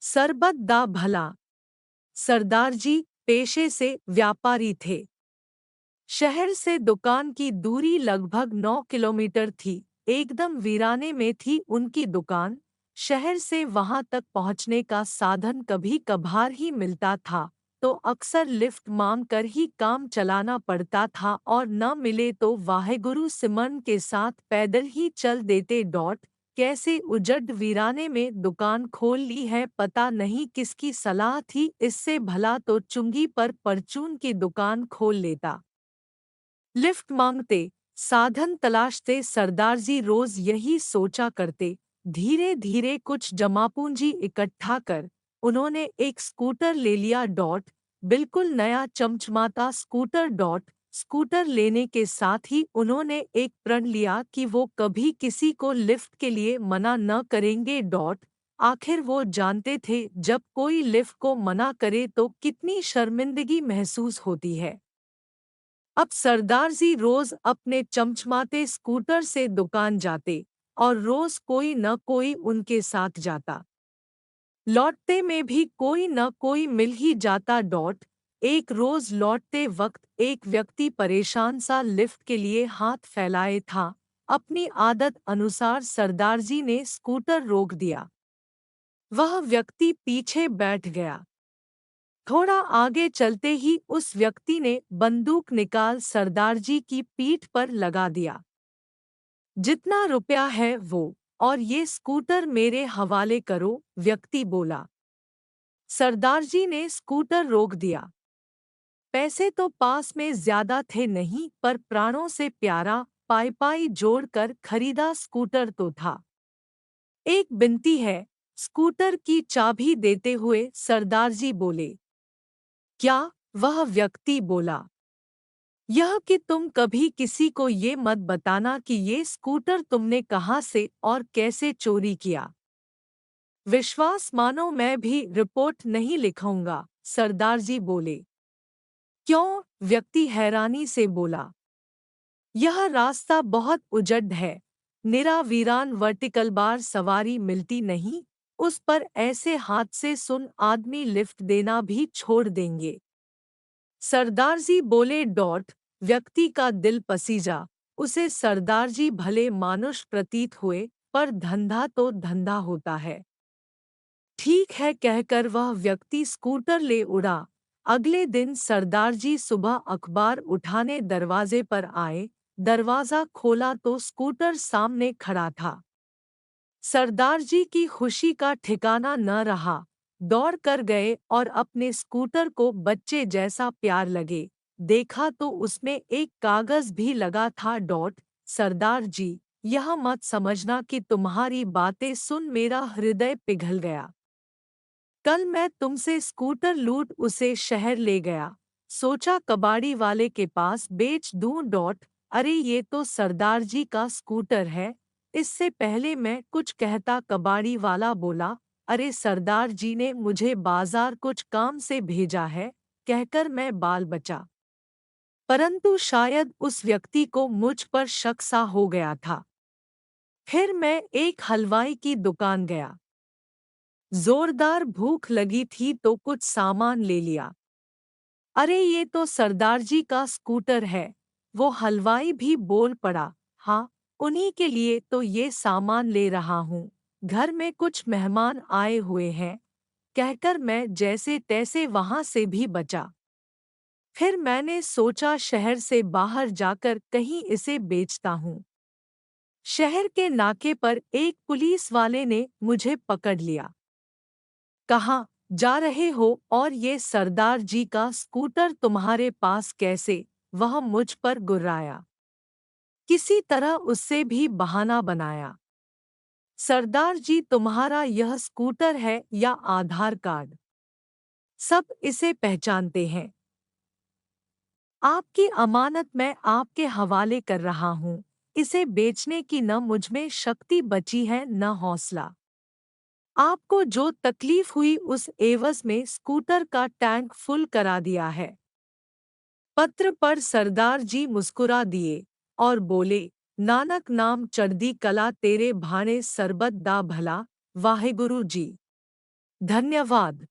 सरबत दा भला। सरदार जी पेशे से व्यापारी थे। शहर से दुकान की दूरी लगभग 9 किलोमीटर थी। एकदम वीराने में थी उनकी दुकान। शहर से वहां तक पहुंचने का साधन कभी कभार ही मिलता था, तो अक्सर लिफ्ट मांग कर ही काम चलाना पड़ता था, और न मिले तो वाहेगुरु सिमरन के साथ पैदल ही चल देते। कैसे उजड़ वीराने में दुकान खोल ली है, पता नहीं किसकी सलाह थी, इससे भला तो चुंगी पर परचून की दुकान खोल लेता। लिफ्ट मांगते, साधन तलाशते सरदारजी रोज यही सोचा करते। धीरे धीरे कुछ जमापूंजी इकट्ठा कर उन्होंने एक स्कूटर ले लिया। बिल्कुल नया चमचमाता स्कूटर। स्कूटर लेने के साथ ही उन्होंने एक प्रण लिया कि वो कभी किसी को लिफ्ट के लिए मना न करेंगे। आखिर वो जानते थे जब कोई लिफ्ट को मना करे तो कितनी शर्मिंदगी महसूस होती है। अब सरदार जी रोज अपने चमचमाते स्कूटर से दुकान जाते, और रोज कोई न कोई उनके साथ जाता। लौटते में भी कोई न कोई मिल ही जाता। एक रोज लौटते वक्त एक व्यक्ति परेशान सा लिफ्ट के लिए हाथ फैलाए था। अपनी आदत अनुसार सरदार जी ने स्कूटर रोक दिया। वह व्यक्ति पीछे बैठ गया। थोड़ा आगे चलते ही उस व्यक्ति ने बंदूक निकाल सरदार जी की पीठ पर लगा दिया। जितना रुपया है वो और ये स्कूटर मेरे हवाले करो, व्यक्ति बोला। सरदार जी ने स्कूटर रोक दिया। पैसे तो पास में ज्यादा थे नहीं, पर प्राणों से प्यारा पाई पाई जोड़कर खरीदा स्कूटर तो था। एक बिनती है, स्कूटर की चाबी देते हुए सरदार जी बोले। क्या? वह व्यक्ति बोला। यह कि तुम कभी किसी को ये मत बताना कि ये स्कूटर तुमने कहाँ से और कैसे चोरी किया। विश्वास मानो मैं भी रिपोर्ट नहीं लिखूंगा, सरदार जी बोले। क्यों? व्यक्ति हैरानी से बोला। यह रास्ता बहुत उजड़ है, निरा वीरान, वर्टिकल बार सवारी मिलती नहीं, उस पर ऐसे हादसे सुन आदमी लिफ्ट देना भी छोड़ देंगे। सरदार जी बोले। व्यक्ति का दिल पसीजा। उसे सरदार जी भले मानुष प्रतीत हुए, पर धंधा तो धंधा होता है। ठीक है कहकर वह व्यक्ति स्कूटर ले उड़ा। अगले दिन सरदार जी सुबह अखबार उठाने दरवाजे पर आए। दरवाजा खोला तो स्कूटर सामने खड़ा था। सरदार जी की खुशी का ठिकाना न रहा। दौड़ कर गए और अपने स्कूटर को बच्चे जैसा प्यार लगे। देखा तो उसमें एक कागज भी लगा था। सरदार जी, यह मत समझना कि तुम्हारी बातें सुन मेरा हृदय पिघल गया। कल मैं तुमसे स्कूटर लूट उसे शहर ले गया। सोचा कबाड़ी वाले के पास बेच दूं। अरे ये तो सरदार जी का स्कूटर है। इससे पहले मैं कुछ कहता कबाड़ी वाला बोला, अरे सरदार जी ने मुझे बाजार कुछ काम से भेजा है, कहकर मैं बाल बचा। परंतु शायद उस व्यक्ति को मुझ पर शक सा हो गया था। फिर मैं एक हलवाई की दुकान गया। जोरदार भूख लगी थी तो कुछ सामान ले लिया। अरे ये तो सरदार जी का स्कूटर है। वो हलवाई भी बोल पड़ा। हाँ, उन्हीं के लिए तो ये सामान ले रहा हूँ। घर में कुछ मेहमान आए हुए हैं, कहकर मैं जैसे तैसे वहां से भी बचा। फिर मैंने सोचा शहर से बाहर जाकर कहीं इसे बेचता हूँ। शहर के नाके पर एक पुलिस वाले ने मुझे पकड़ लिया। कहाँ जा रहे हो और ये सरदार जी का स्कूटर तुम्हारे पास कैसे? वह मुझ पर गुर्राया। किसी तरह उससे भी बहाना बनाया। सरदार जी, तुम्हारा यह स्कूटर है या आधार कार्ड? सब इसे पहचानते हैं। आपकी अमानत मैं आपके हवाले कर रहा हूँ। इसे बेचने की न मुझमें शक्ति बची है न हौसला। आपको जो तकलीफ हुई उस एवज में स्कूटर का टैंक फुल करा दिया है। पत्र पर सरदार जी मुस्कुरा दिए और बोले, नानक नाम चढ़दी कला तेरे भाणे सरबत दा भला, वाहेगुरु जी। धन्यवाद।